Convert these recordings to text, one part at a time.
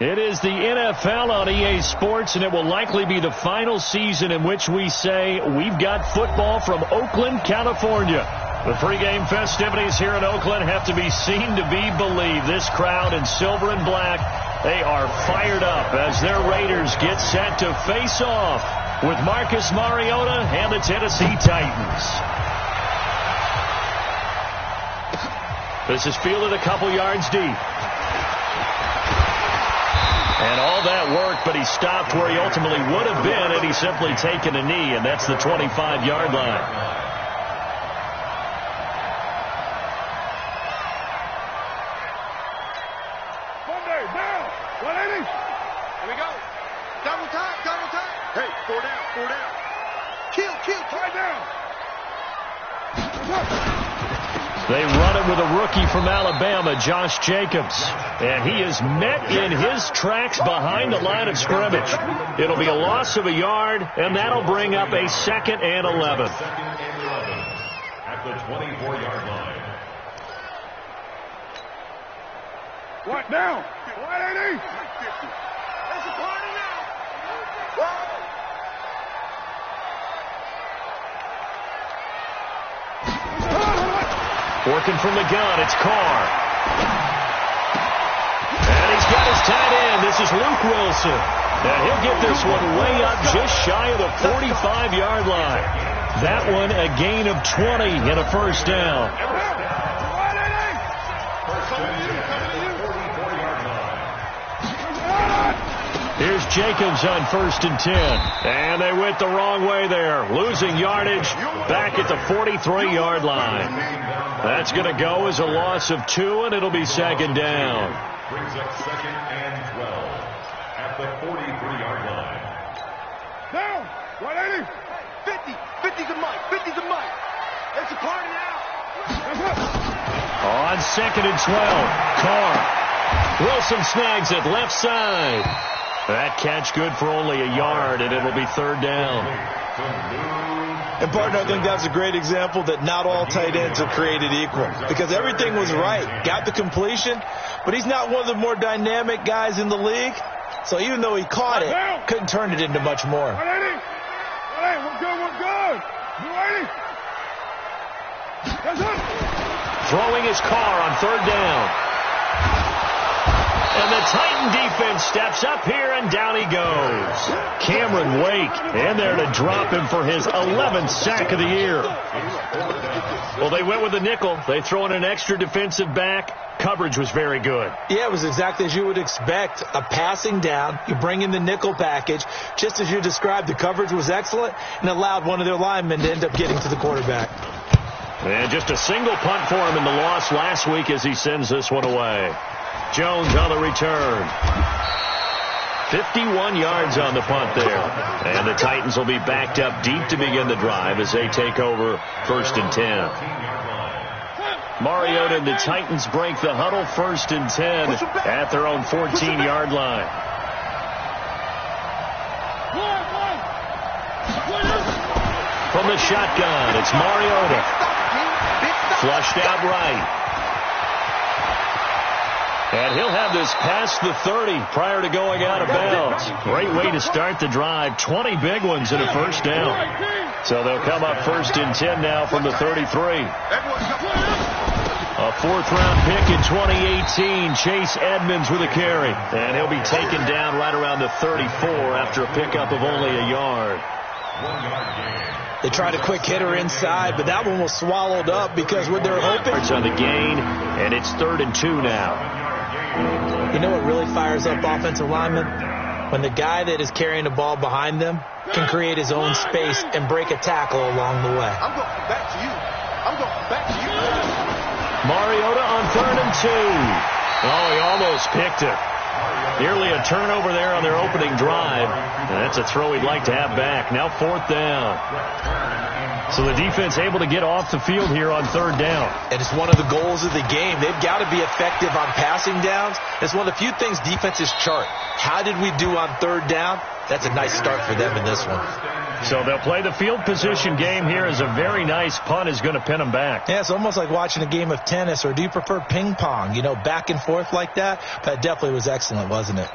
It is the NFL on EA Sports, and it will likely be the final season in which we say we've got football from Oakland, California. The pregame festivities here in Oakland have to be seen to be believed. This crowd in silver and black, they are fired up as their Raiders get set to face off with Marcus Mariota and the Tennessee Titans. This is fielded a couple yards deep. And all that work, but he stopped where he ultimately would have been had he simply taken a knee, and that's the 25-yard line. Monday, down, 180. Here we go. Double time, double time. Hey, four down. Kill, tie down. They run it with a rookie from Alabama, Josh Jacobs. And he is met in his tracks behind the line of scrimmage. It'll be a loss of a yard, and that'll bring up a 2nd and 11. At the 24-yard line. What now? 180. That's a party now. Working from the gun, it's Carr. And he's got his tight end. This is Luke Wilson. And he'll get this one way up just shy of the 45-yard line. That one a gain of 20 and a first down. Here's Jacobs on 1st and 10. And they went the wrong way there. Losing yardage back at the 43-yard line. That's going to go as a loss of 2, and it'll be 2nd down. Brings up 2nd and 12 at the 43-yard line. Down, 180. 50's a mic, 50's a mic. It's a party now. On 2nd and 12, Carr. Wilson snags it left side. That catch good for only a yard, and it'll be 3rd down. And, partner, I think that's a great example that not all tight ends are created equal, because everything was right. Got the completion, but he's not one of the more dynamic guys in the league. So even though he caught it, couldn't turn it into much more. 180. We're good. 280. That's it. Throwing his Carr on 3rd down. And the Titan defense steps up here, and down he goes. Cameron Wake in there to drop him for his 11th sack of the year. Well, they went with the nickel. They throw in an extra defensive back. Coverage was very good. Yeah, it was exactly as you would expect. A passing down. You bring in the nickel package. Just as you described, the coverage was excellent and allowed one of their linemen to end up getting to the quarterback. And just a single punt for him in the loss last week as he sends this one away. Jones on the return. 51 yards on the punt there. And the Titans will be backed up deep to begin the drive as they take over 1st and 10. Mariota and the Titans break the huddle 1st and 10 at their own 14-yard line. From the shotgun, it's Mariota. Flushed out right. And he'll have this past the 30 prior to going out of bounds. Great way to start the drive. 20 big ones and a first down. So they'll come up 1st and 10 now from the 33. A 4th-round pick in 2018. Chase Edmonds with a carry. And he'll be taken down right around the 34 after a pickup of only a yard. 1 yard gain. They tried a quick hitter inside, but that one was swallowed up because what they're hoping. It's on the gain, and it's 3rd and 2 now. You know what really fires up offensive linemen? When the guy that is carrying the ball behind them can create his own space and break a tackle along the way. I'm going back to you. Mariota on 3rd and 2. Oh, he almost picked it. Nearly a turnover there on their opening drive. And that's a throw he'd like to have back. Now 4th down. So the defense able to get off the field here on 3rd down. And it's one of the goals of the game. They've got to be effective on passing downs. It's one of the few things defenses chart. How did we do on 3rd down? That's a nice start for them in this one. So they'll play the field position game here as a very nice punt is going to pin them back. Yeah, it's almost like watching a game of tennis, or do you prefer ping pong? You know, back and forth like that? That definitely was excellent, wasn't it?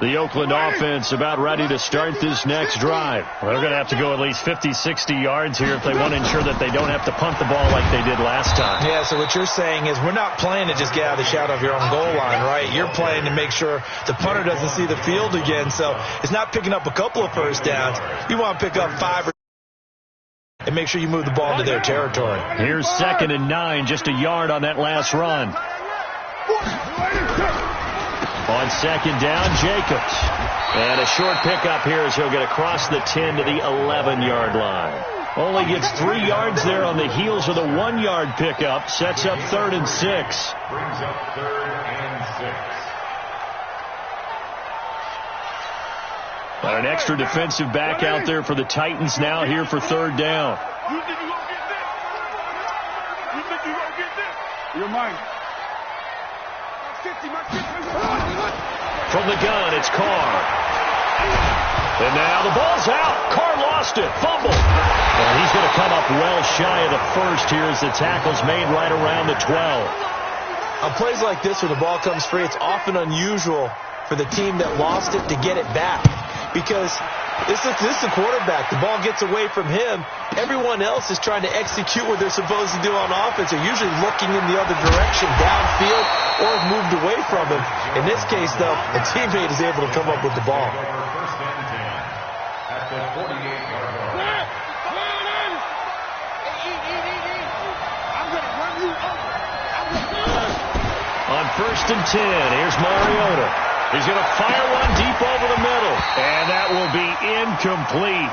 The Oakland offense about ready to start this next drive. Well, they're going to have to go at least 50, 60 yards here if they want to ensure that they don't have to punt the ball like they did last time. Yeah, so what you're saying is we're not playing to just get out of the shadow of your own goal line, right? You're playing to make sure the punter doesn't see the field again. So it's not picking up a couple of first downs. You want to pick up 5 or and make sure you move the ball into their territory. Here's 2nd and 9, just a yard on that last run. On 2nd down, Jacobs. And a short pickup here as he'll get across the 10 to the 11-yard line. Only gets 3 yards there on the heels of the 1-yard pickup. Sets up 3rd and 6. Brings up 3rd and 6. Got an extra defensive back out there for the Titans now here for 3rd down. You think you're going to get this? You think you're going to get this? You're mine. From the gun, it's Carr. And now the ball's out. Carr lost it. Fumble. And he's going to come up well shy of the first here as the tackle's made right around the 12. On plays like this where the ball comes free, it's often unusual for the team that lost it to get it back. Because this is the quarterback. The ball gets away from him. Everyone else is trying to execute what they're supposed to do on offense. They're usually looking in the other direction, downfield, or have moved away from him. In this case, though, a teammate is able to come up with the ball. First and 10 at the 48-yard line. On 1st and 10, here's Mariota. He's going to fire one deep over the middle. And that will be incomplete.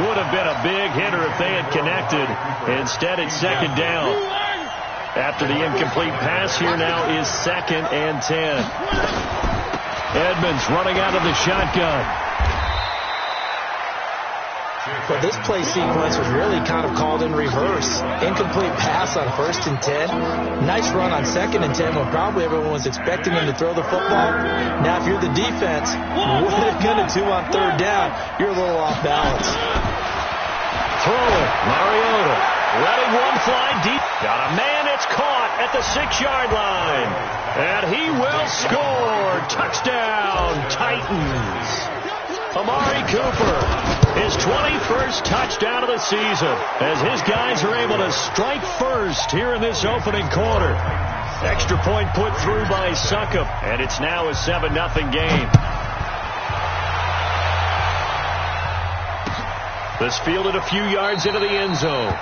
Would have been a big hitter if they had connected. Instead, it's 2nd down. After the incomplete pass, here now is 2nd and 10. Edmonds running out of the shotgun. But this play sequence was really kind of called in reverse. Incomplete pass on 1st and 10. Nice run on 2nd and 10 when probably everyone was expecting him to throw the football. Now, if you're the defense, what are they going to do on 3rd down? You're a little off balance. Throwing. Mariota. Letting one fly deep. Got a man. It's caught at the 6-yard line. And he will score. Touchdown, Titans. Amari Cooper, his 21st touchdown of the season, as his guys are able to strike first here in this opening quarter. Extra point put through by Succop, and it's now a 7-0 game. This fielded a few yards into the end zone.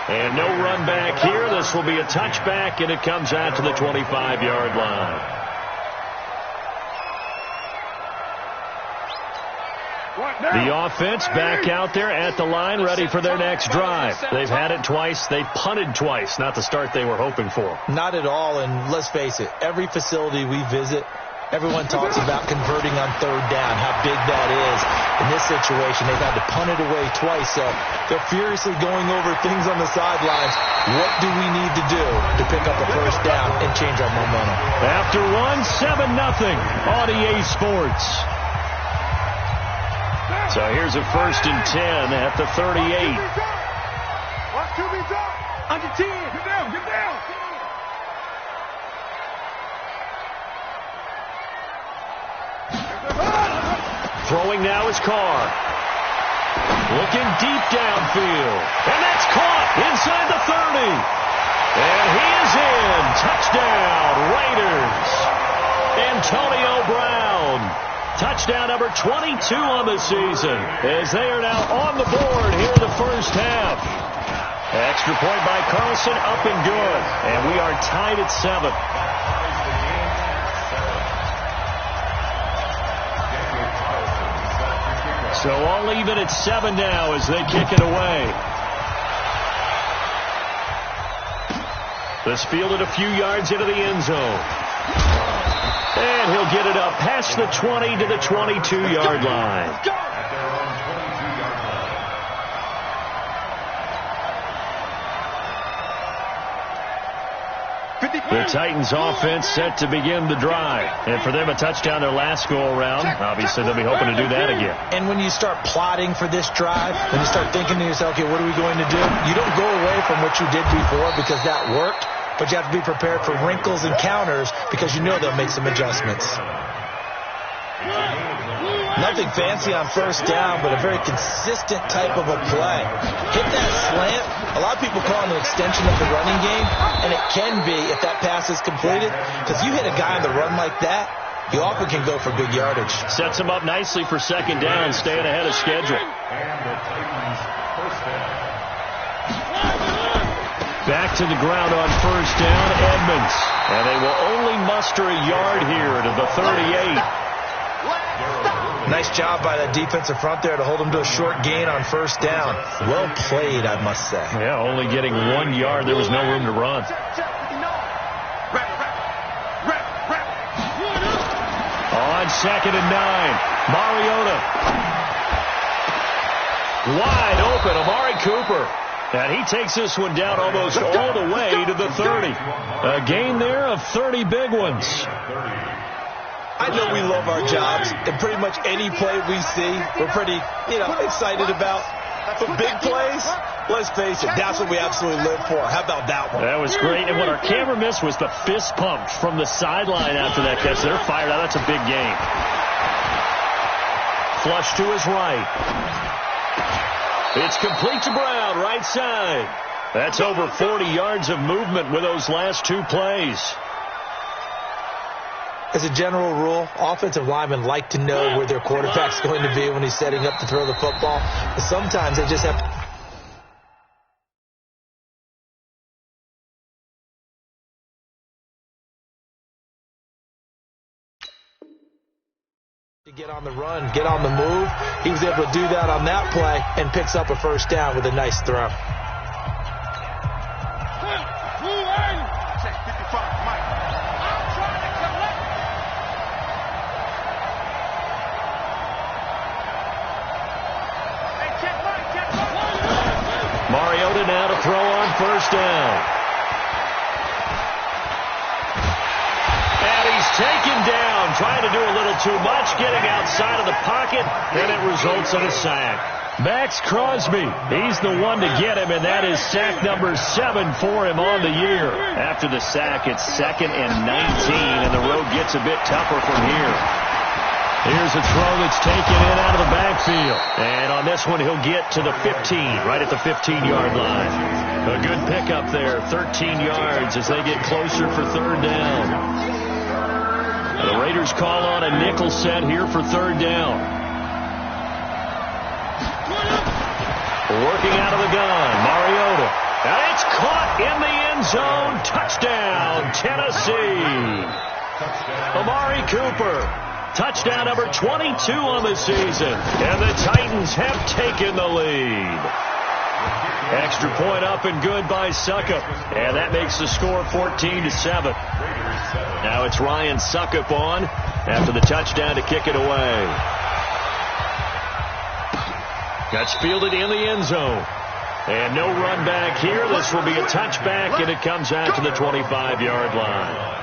And no run back here. This will be a touchback, and it comes out to the 25-yard line. The offense back out there at the line, ready for their next drive. They've had it twice. They've punted twice. Not the start they were hoping for. Not at all, and let's face it, every facility we visit, everyone talks about converting on 3rd down, how big that is. In this situation, they've had to punt it away twice, so they're furiously going over things on the sidelines. What do we need to do to pick up a 1st down and change our momentum? After one, 7-0 on EA Sports. So here's a 1st and 10 at the 38. Watch QB's up. Under 10. Get down. Get down. Throwing now is Carr. Looking deep downfield. And that's caught inside the 30. And he is in. Touchdown, Raiders. Antonio Brown. Touchdown number 22 on the season as they are now on the board here in the first half. Extra point by Carlson, up and good. And we are tied at 7. So all even at 7 now as they kick it away. This fielded a few yards into the end zone. And he'll get it up past the 20 to the 22-yard line. The Titans offense set to begin the drive. And for them, a touchdown their last go-around. Obviously, they'll be hoping to do that again. And when you start plotting for this drive, when you start thinking to yourself, okay, what are we going to do? You don't go away from what you did before because that worked. But you have to be prepared for wrinkles and counters because you know they'll make some adjustments. Nothing fancy on first down, but a very consistent type of a play. Hit that slant. A lot of people call it an extension of the running game, and it can be if that pass is completed, because you hit a guy on the run like that, you often can go for big yardage. Sets him up nicely for second down, staying ahead of schedule. And the Titans first down. Back to the ground on first down, Edmonds. And they will only muster a yard here to the 38. Nice job by that defensive front there to hold him to a short gain on first down. Well played, I must say. Yeah, only getting 1 yard. There was no room to run. On second and 9, Mariota. Wide open, Amari Cooper. And he takes this one down almost all the way to the 30. A gain there of 30 big ones. I know we love our jobs, and pretty much any play we see, we're pretty, excited about. But big plays, let's face it, that's what we absolutely live for. How about that one? That was great. And what our camera missed was the fist pump from the sideline after that catch. They're fired out. That's a big gain. Flush to his right. It's complete to Brown, right side. That's over 40 yards of movement with those last 2 plays. As a general rule, offensive linemen like to know where their quarterback's going to be when he's setting up to throw the football. But sometimes they just have to get on the run, get on the move. He was able to do that on that play and picks up a first down with a nice throw. Mariota now to throw on first down. And he's taken down, trying to do a little too much, getting outside of the pocket, and it results in a sack. Max Crosby, he's the one to get him, and that is sack number 7 for him on the year. After the sack, it's 2nd and 19, and the road gets a bit tougher from here. Here's a throw that's taken in out of the backfield. And on this one, he'll get to the 15, right at the 15-yard line. A good pickup there, 13 yards as they get closer for third down. The Raiders call on a nickel set here for third down. Working out of the gun, Mariota. And it's caught in the end zone. Touchdown, Tennessee. Amari Cooper. Touchdown number 22 on the season. And the Titans have taken the lead. Extra point up and good by Suckup. And that makes the score 14-7. Now it's Ryan Suckup on after the touchdown to kick it away. That's fielded in the end zone. And no run back here. This will be a touchback, and it comes out to the 25-yard line.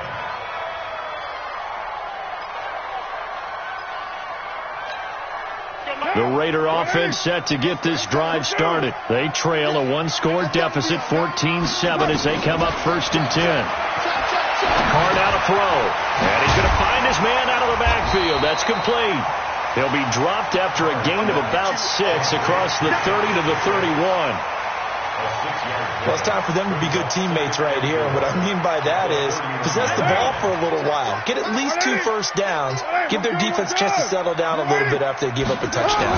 The Raider offense set to get this drive started. They trail a 1-score deficit, 14-7, as they come up 1st and 10. Carr now to throw. And he's going to find his man out of the backfield. That's complete. He'll be dropped after a gain of about 6 across the 30 to the 31. Well, it's time for them to be good teammates right here. And what I mean by that is possess the ball for a little while. Get at least 2 first downs. Give their defense a chance to settle down a little bit after they give up a touchdown.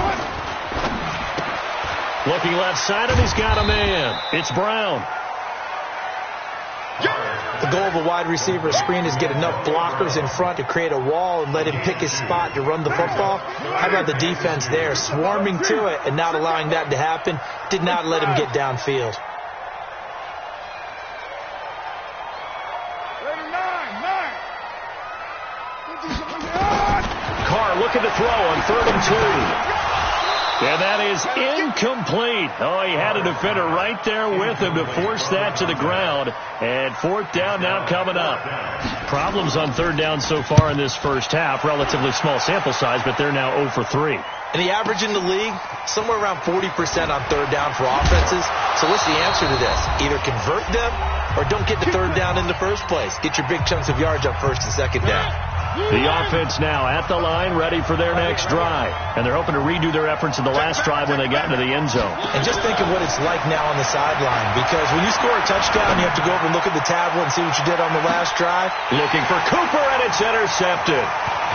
Looking left side, and he's got a man. It's Brown. The goal of a wide receiver screen is get enough blockers in front to create a wall and let him pick his spot to run the football. How about the defense there, swarming to it and not allowing that to happen? Did not let him get downfield. Carr looking to throw on 3rd and 2. And that is incomplete. Oh, he had a defender right there with him to force that to the ground. And 4th down now coming up. Problems on 3rd down so far in this first half. Relatively small sample size, but they're now 0 for 3. And the average in the league, somewhere around 40% on 3rd down for offenses. So what's the answer to this? Either convert them or don't get the 3rd down in the first place. Get your big chunks of yards up 1st and 2nd down. The offense now at the line, ready for their next drive. And they're hoping to redo their efforts in the last drive when they got into the end zone. And just think of what it's like now on the sideline, because when you score a touchdown, you have to go over and look at the tablet and see what you did on the last drive. Looking for Cooper, and it's intercepted.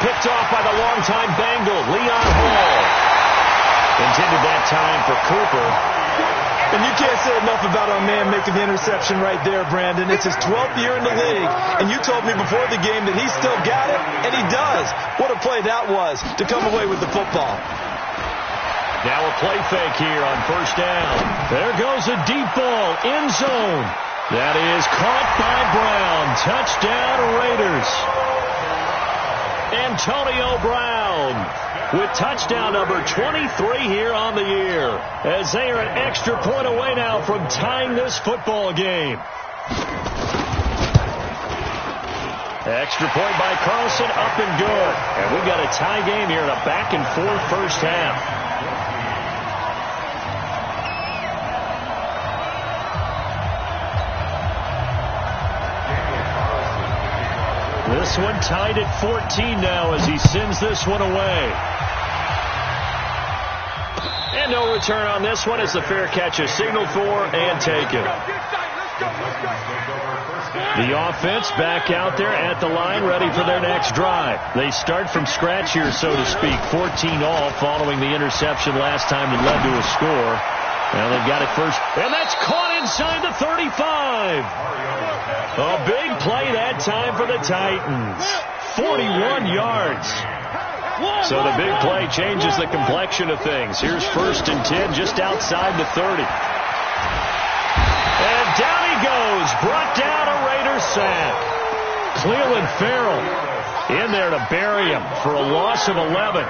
Picked off by the longtime Bengal, Leon Hall. Intended that time for Cooper. And you can't say enough about our man making the interception right there, Brandon. It's his 12th year in the league, and you told me before the game that he still got it, and he does. What a play that was to come away with the football. Now a play fake here on first down. There goes a deep ball, end zone. That is caught by Brown. Touchdown, Raiders. Antonio Brown with touchdown number 23 here on the year, as they are an extra point away now from tying this football game. Extra point by Carlson, up and good. And we've got a tie game here in a back-and-forth first half. This one tied at 14 now as he sends this one away. And no return on this one as the fair catch is signaled for and taken. The offense back out there at the line, ready for their next drive. They start from scratch here, so to speak. 14 all following the interception last time that led to a score. Now they've got it first, and that's caught inside the 35. A big play that time for the Titans. 41 yards. So the big play changes the complexion of things. Here's 1st and 10 just outside the 30. And down he goes. Brought down a Raider sack. Cleveland Farrell in there to bury him for a loss of 11.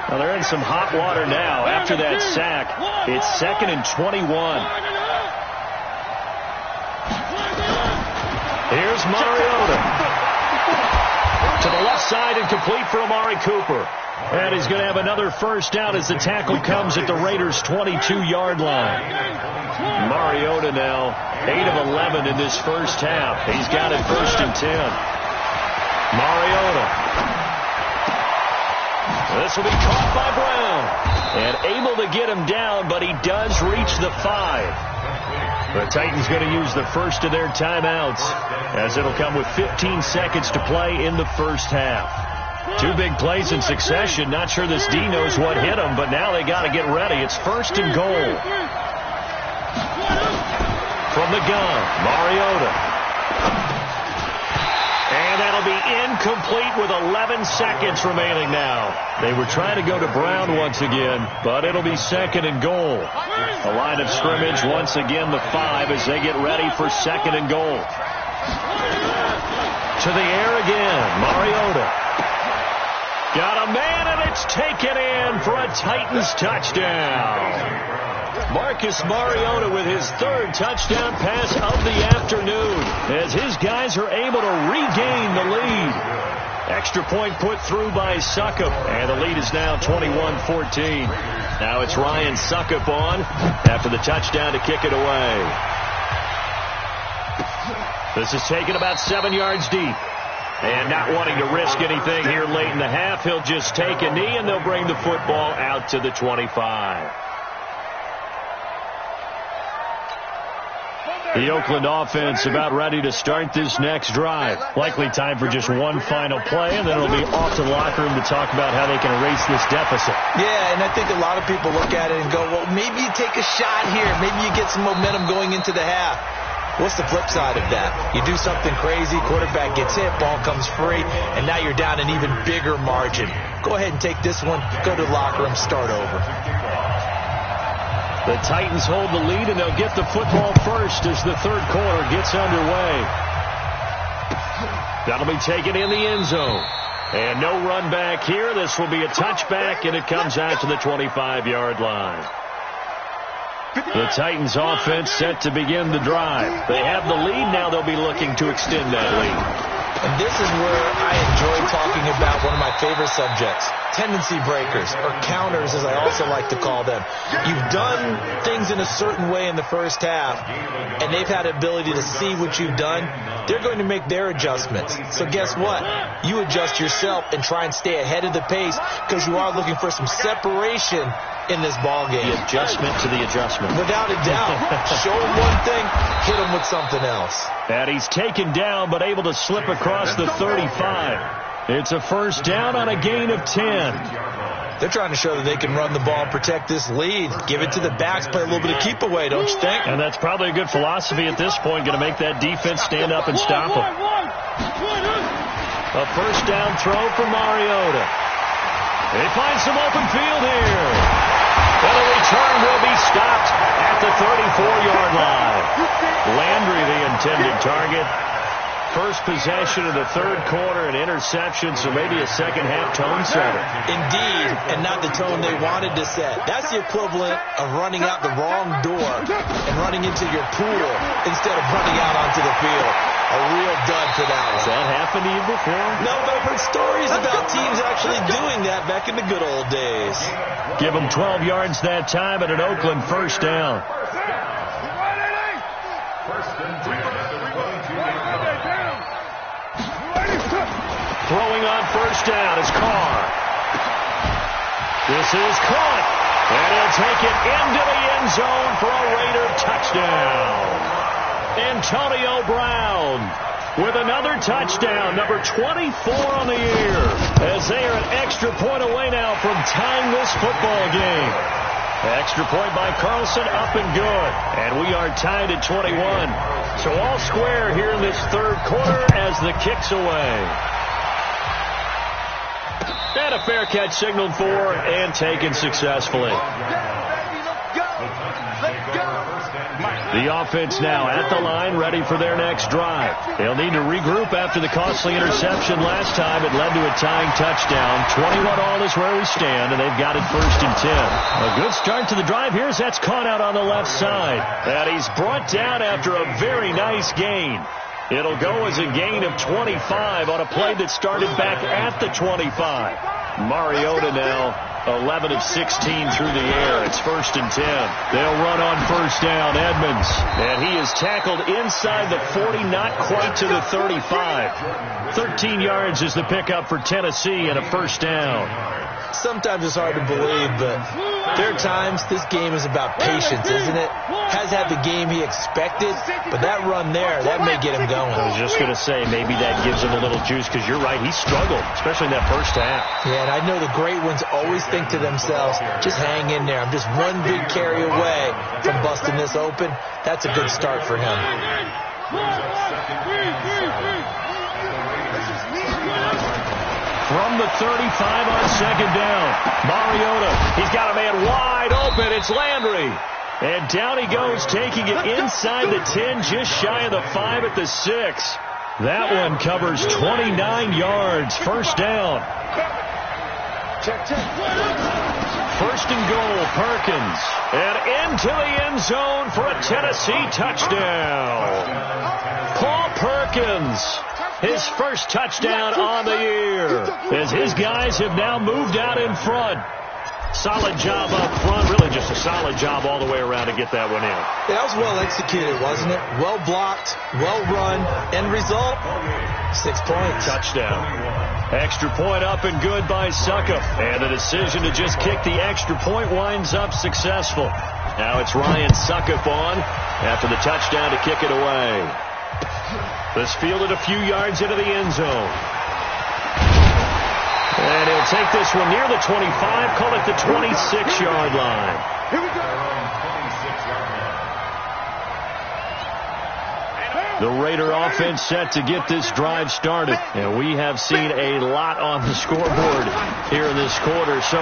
Well, they're in some hot water now. After that sack, it's 2nd and 21. Here's Mariota. To the left side and complete for Amari Cooper. And he's going to have another first down as the tackle comes at the Raiders' 22-yard line. Mariota now 8 of 11 in this first half. He's got it 1st and 10. Mariota. This will be caught by Brown. And able to get him down, but he does reach the 5. The Titans going to use the first of their timeouts, as it'll come with 15 seconds to play in the first half. 2 big plays in succession. Not sure this D knows what hit him, but now they got to get ready. It's 1st and goal. From the gun, Mariota. And that'll be incomplete with 11 seconds remaining now. They were trying to go to Brown once again, but it'll be 2nd and goal. The line of scrimmage once again the 5 as they get ready for 2nd and goal. To the air again, Mariota. Got a man, and it's taken in for a Titans touchdown. Marcus Mariota with his 3rd touchdown pass of the afternoon as his guys are able to regain the lead. Extra point put through by Suckup, and the lead is now 21-14. Now it's Ryan Suckup on after the touchdown to kick it away. This is taken about 7 yards deep. And not wanting to risk anything here late in the half, he'll just take a knee, and they'll bring the football out to the 25. The Oakland offense about ready to start this next drive. Likely time for just one final play, and then it'll be off to the locker room to talk about how they can erase this deficit. Yeah, and I think a lot of people look at it and go, well, maybe you take a shot here. Maybe you get some momentum going into the half. What's the flip side of that? You do something crazy, quarterback gets hit, ball comes free, and now you're down an even bigger margin. Go ahead and take this one, go to the locker room, start over. The Titans hold the lead, and they'll get the football first as the 3rd quarter gets underway. That'll be taken in the end zone. And no run back here. This will be a touchback, and it comes out to the 25-yard line. The Titans offense set to begin the drive. They have the lead. Now they'll be looking to extend that lead. And this is where I enjoy talking about one of my favorite subjects, tendency breakers, or counters as I also like to call them. You've done things in a certain way in the first half, and they've had the ability to see what you've done. They're going to make their adjustments. So guess what? You adjust yourself and try and stay ahead of the pace because you are looking for some separation in this ball game. The adjustment to the adjustment. Without a doubt. Show him one thing, hit him with something else. And he's taken down but able to slip across the 35. It's a first down on a gain of 10. They're trying to show that they can run the ball and protect this lead. Give it to the backs, play a little bit of keep away, don't you think? And that's probably a good philosophy at this point, going to make that defense stand up and stop them. A first down throw for Mariota. They find some open field here. And the return will be stopped at the 34-yard line. Landry, the intended target. First possession of the third quarter, an interception, so maybe a second-half tone setter. Indeed, and not the tone they wanted to set. That's the equivalent of running out the wrong door and running into your pool instead of running out onto the field. A real dud for that one. Has that happened to you before? No, but I've heard stories about teams actually doing that back in the good old days. Give them 12 yards that time and an Oakland first down. Throwing on first down is Carr. This is caught. And he'll take it into the end zone for a Raider touchdown. Antonio Brown with another touchdown, number 24 on the year, as they are an extra point away now from tying this football game. Extra point by Carlson, up and good. And we are tied at 21. So all square here in this third quarter as the kick's away. And a fair catch signaled for and taken successfully. The offense now at the line, ready for their next drive. They'll need to regroup after the costly interception last time. It led to a tying touchdown. 21-all is where we stand, and they've got it first and 10. A good start to the drive here as that's caught out on the left side. And he's brought down after a very nice gain. It'll go as a gain of 25 on a play that started back at the 25. Mariota now 11 of 16 through the air. It's first and 10. They'll run on first down. Edmonds. And he is tackled inside the 40, not quite to the 35. 13 yards is the pickup for Tennessee and a first down. Sometimes it's hard to believe, but there are times this game is about patience, isn't it? Has had the game he expected, but that run there, that may get him going. I was just going to say, maybe that gives him a little juice, because you're right, he struggled, especially in that first half. Yeah, and I know the great ones always think to themselves, just hang in there. I'm just one big carry away from busting this open. That's a good start for him. From the 35 on second down, Mariota, he's got a man wide open. It's Landry. And down he goes, taking it inside the 10, just shy of the 5 at the 6. That one covers 29 yards. First down. First and goal, Perkins. And into the end zone for a Tennessee touchdown. Paul Perkins. His first touchdown on the year, as his guys have now moved out in front. Solid job up front, really just a solid job all the way around to get that one in. That was well executed, wasn't it? Well blocked, well run, end result, 6 points. Touchdown. Extra point up and good by Suckup. And the decision to just kick the extra point winds up successful. Now it's Ryan Suckup on after the touchdown to kick it away. This fielded a few yards into the end zone. And he'll take this one near the 25, call it the 26-yard line. Here we go. The Raider offense set to get this drive started. And we have seen a lot on the scoreboard here in this quarter. So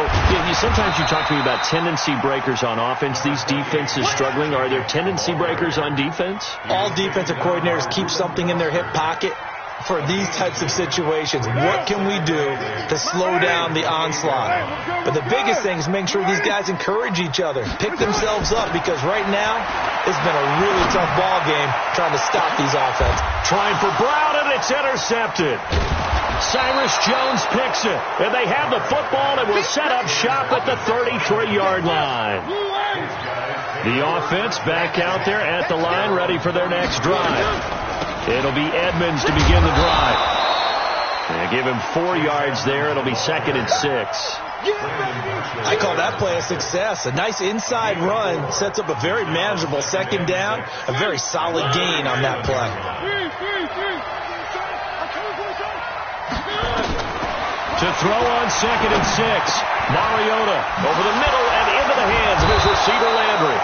sometimes you talk to me about tendency breakers on offense. These defenses struggling. Are there tendency breakers on defense? All defensive coordinators keep something in their hip pocket. for these types of situations. What can we do to slow down the onslaught? But the biggest thing is make sure these guys encourage each other, pick themselves up, because right now it's been a really tough ball game trying to stop these offenses. Trying for Brown, and it's intercepted. Cyrus Jones picks it, and they have the football and will set up shop at the 33-yard line. The offense back out there at the line, ready for their next drive. It'll be Edmonds to begin the drive. And give him 4 yards there. It'll be 2nd and 6. I call that play a success. A nice inside run sets up a very manageable 2nd down. A very solid gain on that play. To throw on 2nd and 6. Mariota over the middle and into the hands of his receiver Landry.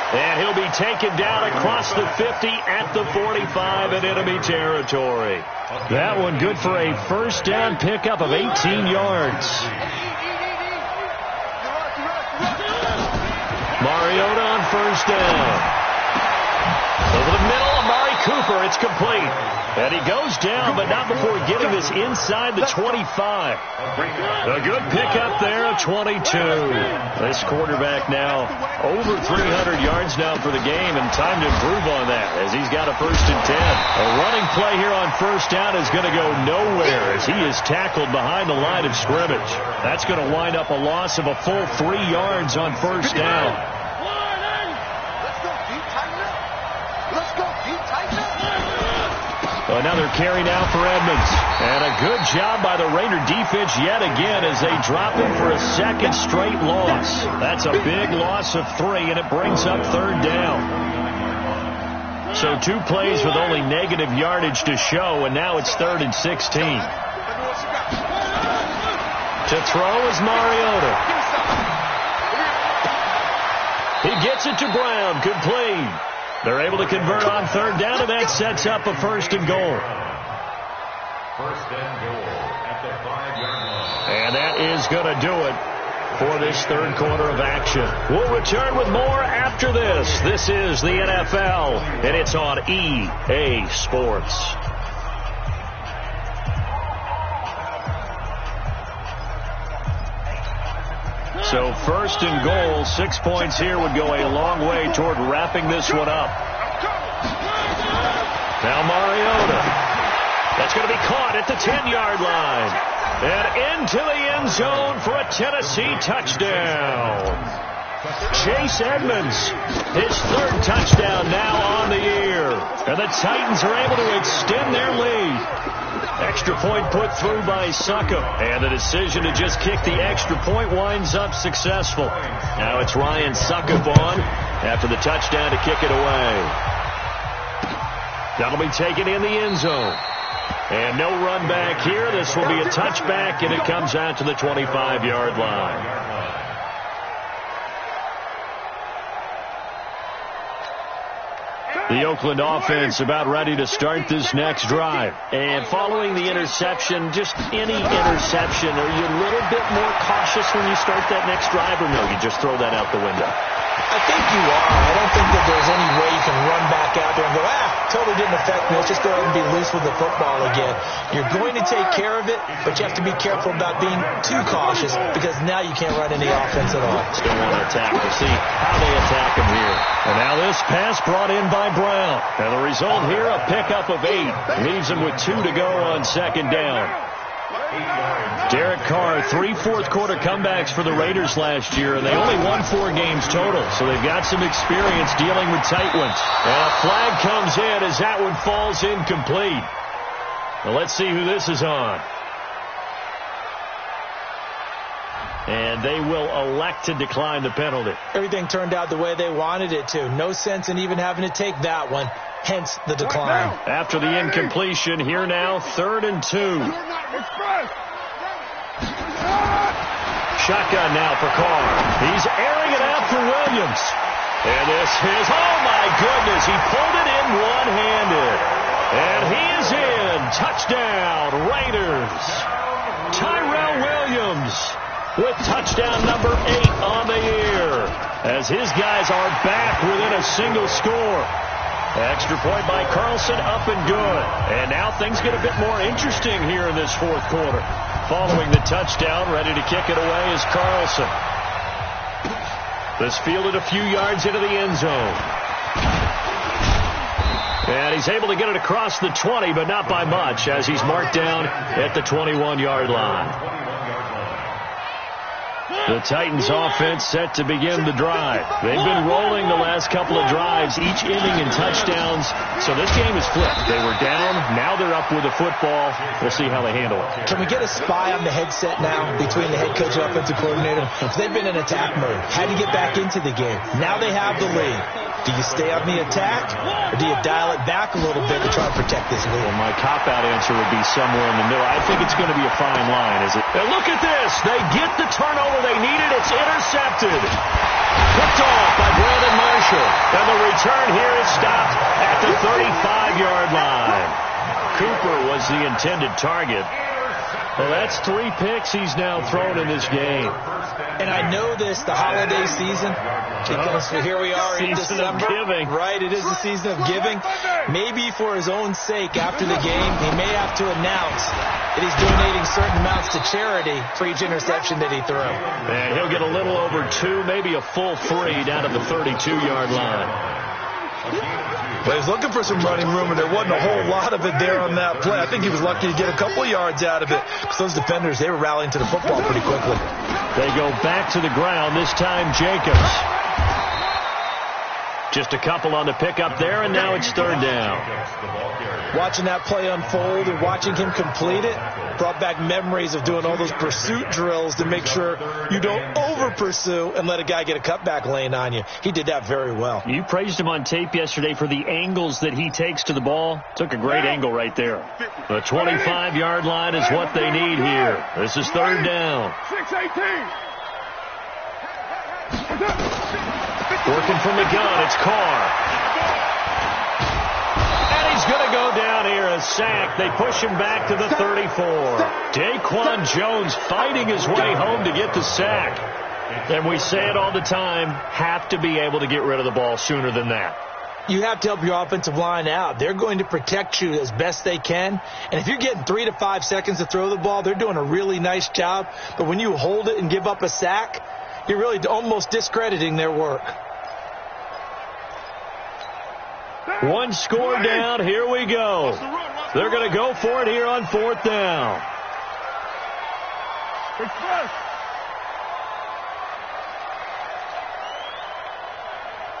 And he'll be taken down across the 50 at the 45 in enemy territory. That one good for a first down pickup of 18 yards. Mariota on first down. Over the middle, Amari Cooper. It's complete. And he goes down, but not before getting this inside the 25. A good pickup there of 22. This quarterback now over 300 yards now for the game, and time to improve on that as he's got a 1st and 10. A running play here on first down is going to go nowhere as he is tackled behind the line of scrimmage. That's going to wind up a loss of a full 3 yards on first down. Another carry now for Edmonds. And a good job by the Raider defense yet again as they drop him for a 2nd straight loss. That's a big loss of 3, and it brings up 3rd down. So 2 plays with only negative yardage to show, and now it's 3rd and 16. To throw is Mariota. He gets it to Brown, complete. They're able to convert on 3rd down, and that sets up a 1st and goal. 1st and goal at the 5-yard line. And that is going to do it for this 3rd quarter of action. We'll return with more after this. This is the NFL, and it's on EA Sports. So 1st and goal, 6 points here would go a long way toward wrapping this one up. Now Mariota. That's going to be caught at the 10-yard line. And into the end zone for a Tennessee touchdown. Chase Edmonds, his 3rd touchdown now on the year. And the Titans are able to extend their lead. Extra point put through by Suckup. And the decision to just kick the extra point winds up successful. Now it's Ryan Suckup on after the touchdown to kick it away. That'll be taken in the end zone. And no run back here. This will be a touchback, and it comes out to the 25-yard line. The Oakland offense about ready to start this next drive. And following the interception, just any interception, are you a little bit more cautious when you start that next drive, or no, you just throw that out the window? I think you are. I don't think that there's any way you can run back out there and go, totally didn't affect me. Let's just go ahead and be loose with the football again. You're going to take care of it, but you have to be careful about being too cautious because now you can't run any offense at all. Still want to attack. We'll see how they attack him here. And now this pass brought in by Brown. And the result here, a pickup of 8. Leaves him with 2 to go on 2nd down. Derek Carr, 3 fourth-quarter comebacks for the Raiders last year, and they only won 4 games total, so they've got some experience dealing with tight ones. And a flag comes in as that one falls incomplete. Now let's see who this is on. And they will elect to decline the penalty. Everything turned out the way they wanted it to. No sense in even having to take that one. Hence the decline. After the incompletion, here now, 3rd and 2. Shotgun now for Carr. He's airing it out for Williams. And this is, oh my goodness, he pulled it in one-handed. And he is in. Touchdown, Raiders. Tyrell Williams with touchdown number 8 on the year, as his guys are back within a single score. Extra point by Carlson, up and good. And now things get a bit more interesting here in this fourth quarter. Following the touchdown, ready to kick it away is Carlson. This fielded a few yards into the end zone. And he's able to get it across the 20, but not by much, as he's marked down at the 21-yard line. The Titans offense set to begin the drive. They've been rolling the last couple of drives, each inning in touchdowns. So this game is flipped. They were down. Now they're up with the football. We'll see how they handle it. Can we get a spy on the headset now between the head coach and offensive coordinator? They've been in attack mode. Had to get back into the game. Now they have the lead. Do you stay on the attack, or do you dial it back a little bit to try and protect this lead? Well, my cop-out answer would be somewhere in the middle. I think it's going to be a fine line, is it? And look at this. They get the turnover they needed. It's intercepted. Picked off by Brandon Marshall. And the return here is stopped at the 35-yard line. Cooper was the intended target. Well, that's 3 picks he's now thrown in this game. And I know this, the holiday season, because here we are in December. Season of giving. Right, it is the season of giving. Maybe for his own sake, after the game, he may have to announce that he's donating certain amounts to charity for each interception that he threw. And he'll get a little over 2, maybe a full 3 down at the 32-yard line. But he's looking for some running room, and there wasn't a whole lot of it there on that play. I think he was lucky to get a couple yards out of it, because those defenders, they were rallying to the football pretty quickly. They go back to the ground, this time Jacobs. Just a couple on the pickup there, and now it's third down. Watching that play unfold and watching him complete it brought back memories of doing all those pursuit drills to make sure you don't over-pursue and let a guy get a cutback lane on you. He did that very well. You praised him on tape yesterday for the angles that he takes to the ball. Took a great angle right there. The 25-yard line is what they need here. This is third down. 6-18. Working from the gun, it's Carr. And he's going to go down here, a sack. They push him back to the 34. Daquan Jones fighting his way home to get the sack. And we say it all the time, have to be able to get rid of the ball sooner than that. You have to help your offensive line out. They're going to protect you as best they can. And if you're getting 3 to 5 seconds to throw the ball, they're doing a really nice job. But when you hold it and give up a sack, you're really almost discrediting their work. One score down. Here we go. They're going to go for it here on fourth down.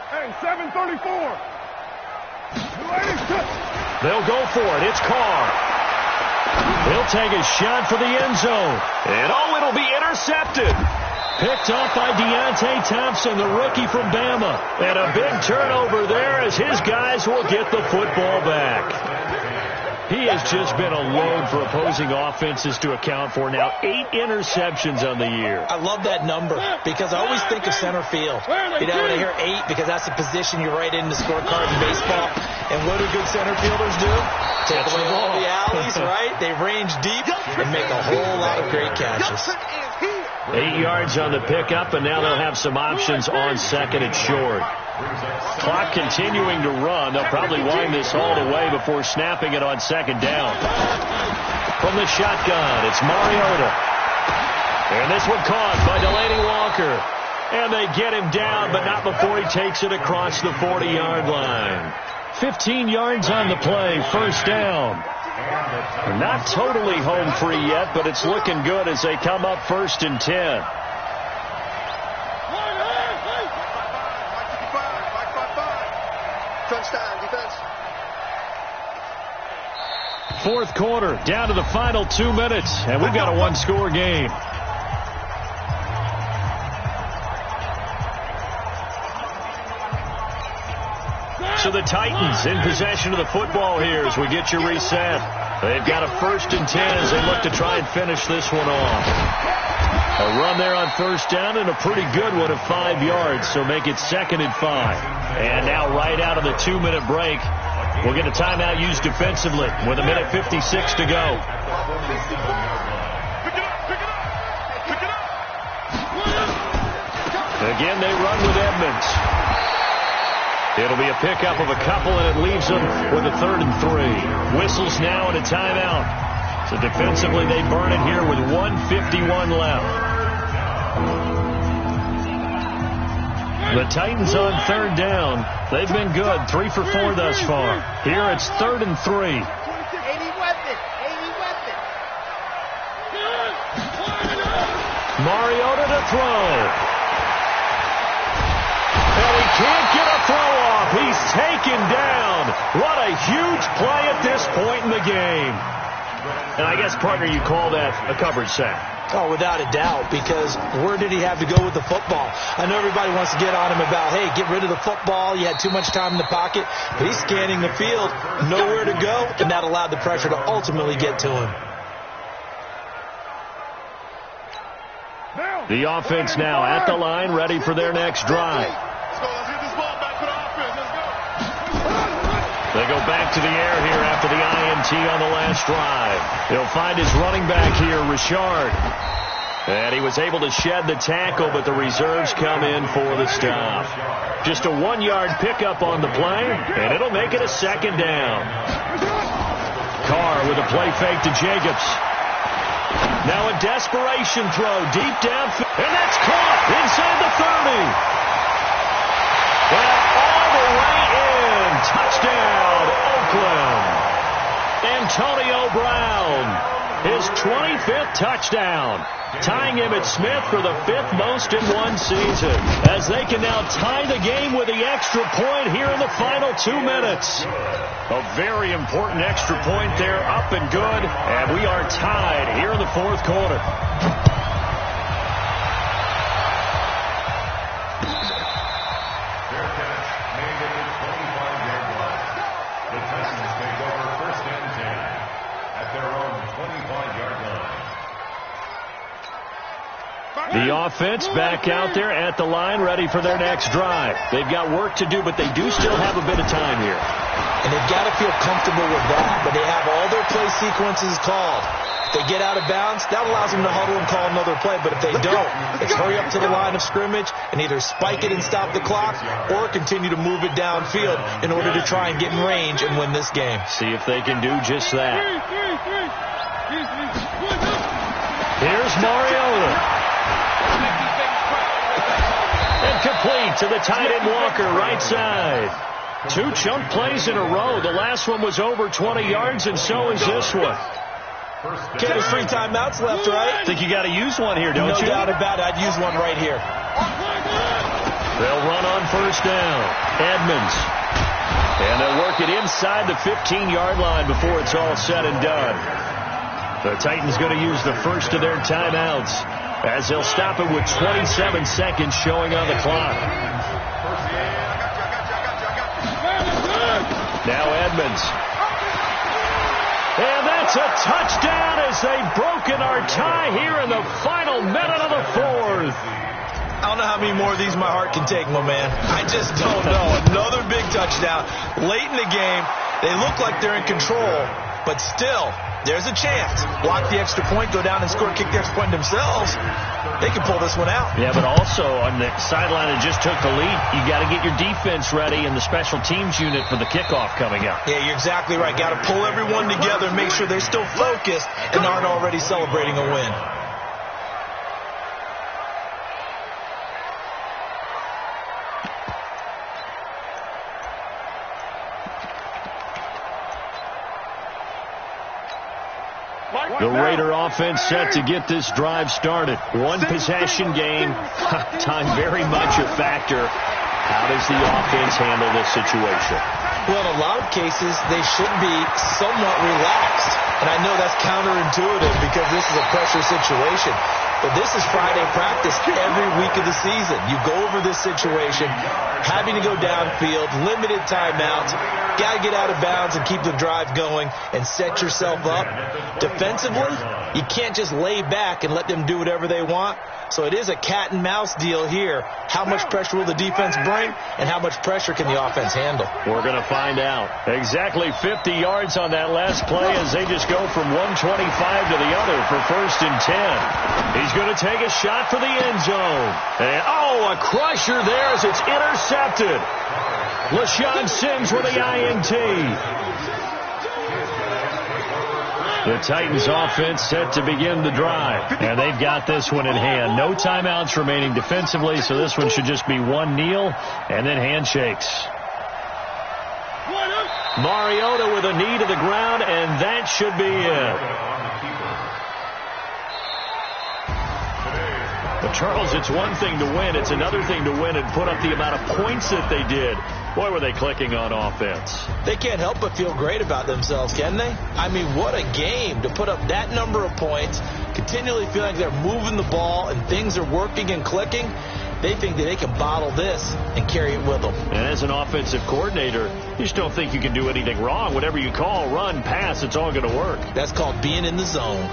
Hey, 7:34. They'll go for it. It's Carr. He'll take a shot for the end zone. And it'll be intercepted. Picked off by Deontay Thompson, the rookie from Bama. And a big turnover there as his guys will get the football back. He has just been a load for opposing offenses to account for. Now 8 interceptions on the year. I love that number because I always think of center field. You know, when I hear 8, because that's the position you write in the scorecard in baseball. And what do good center fielders do? Take away all the alleys, right? They range deep and make a whole lot of great catches. 8 yards on the pickup, and now they'll have some options on second and short. Clock continuing to run. They'll probably wind this all the way before snapping it on second down. From the shotgun, it's Mariota. And this one caught by Delaney Walker. And they get him down, but not before he takes it across the 40-yard line. 15 yards on the play, first down. Not totally home free yet, but it's looking good as they come up first and 10. Fourth quarter, down to the final 2 minutes, and we've got a one-score game. So the Titans in possession of the football here as we get you reset. They've got a first and 10 as they look to try and finish this one off. A run there on first down and a pretty good one of 5 yards, so make it second and 5. And now right out of the 2-minute break, we'll get a timeout used defensively with 1:56 to go. Again, they run with Edmonds. It'll be a pickup of a couple, and it leaves them with a 3rd and 3. Whistles now and a timeout. So defensively, they burn it here with 1:51 left. The Titans on 3rd down. They've been good, 3 for 4 thus far. Here it's 3rd and 3. Mariota to throw. And he can't get a throw off. He's taken down. What a huge play at this point in the game. And I guess, partner, you call that a coverage sack. Oh, without a doubt, because where did he have to go with the football? I know everybody wants to get on him about, hey, get rid of the football. You had too much time in the pocket. But he's scanning the field, nowhere to go, and that allowed the pressure to ultimately get to him. The offense now at the line, ready for their next drive. They go back to the air here after the INT on the last drive. He'll find his running back here, Richard. And he was able to shed the tackle, but the reserves come in for the stop. Just a 1-yard pickup on the play, and it'll make it a 2nd down. Carr with a play fake to Jacobs. Now a desperation throw deep downfield, and that's caught inside the 30. And all the way in. Touchdown, Oakland. Antonio Brown, his 25th touchdown, tying him at Smith for the 5th most in one season, as they can now tie the game with the extra point here in the final 2 minutes. A very important extra point there, up and good, and we are tied here in the 4th quarter. The offense back out there at the line, ready for their next drive. They've got work to do, but they do still have a bit of time here. And they've got to feel comfortable with that, but they have all their play sequences called. If they get out of bounds, that allows them to huddle and call another play, but if they don't, it's hurry up to the line of scrimmage and either spike it and stop the clock or continue to move it downfield in order to try and get in range and win this game. See if they can do just that. Here's Mariota. And complete to the tight end Walker, right side. 2 chunk plays in a row. The last one was over 20 yards, and so is this one. Okay, there's 3 timeouts left, right? Think you got to use one here, don't you? No doubt about it. I'd use one right here. They'll run on 1st down. Edmonds. And they'll work it inside the 15-yard line before it's all said and done. The Titans going to use the first of their timeouts, as they'll stop it with 27 seconds showing on the clock. Now Edmonds. And that's a touchdown as they've broken our tie here in the final minute of the 4th. I don't know how many more of these my heart can take, my man. I just don't know. Another big touchdown. Late in the game, they look like they're in control, but still, there's a chance. Block the extra point, go down and score, kick the extra point themselves. They can pull this one out. Yeah, but also on the sideline that just took the lead, you got to get your defense ready and the special teams unit for the kickoff coming up. Yeah, you're exactly right. Got to pull everyone together and make sure they're still focused and aren't already celebrating a win. The Raider offense set to get this drive started. 1 possession game. Time very much a factor. How does the offense handle this situation? Well, in a lot of cases, they should be somewhat relaxed. And I know that's counterintuitive because this is a pressure situation. But this is Friday practice every week of the season. You go over this situation, having to go downfield, limited timeouts, got to get out of bounds and keep the drive going and set yourself up. Defensively, you can't just lay back and let them do whatever they want. So it is a cat and mouse deal here. How much pressure will the defense bring and how much pressure can the offense handle? We're going to find out. Exactly 50 yards on that last play as they just go from 125 to the other for 1st and 10. He's going to take a shot for the end zone. And, oh, a crusher there as it's intercepted. LaShawn Sims with the INT. The Titans offense set to begin the drive. And they've got this one in hand. No timeouts remaining defensively, so this one should just be one kneel and then handshakes. Mariota with a knee to the ground, and that should be it. But Charles, it's one thing to win. It's another thing to win and put up the amount of points that they did. Boy, were they clicking on offense. They can't help but feel great about themselves, can they? I mean, what a game to put up that number of points, continually feel like they're moving the ball and things are working and clicking. They think that they can bottle this and carry it with them. And as an offensive coordinator, you just don't think you can do anything wrong. Whatever you call, run, pass, it's all going to work. That's called being in the zone.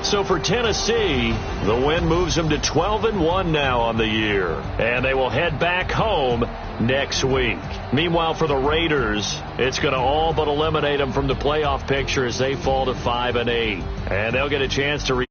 So for Tennessee, the win moves them to 12-1 now on the year. And they will head back home next week. Meanwhile, for the Raiders, it's going to all but eliminate them from the playoff picture as they fall to 5-8. And they'll get a chance to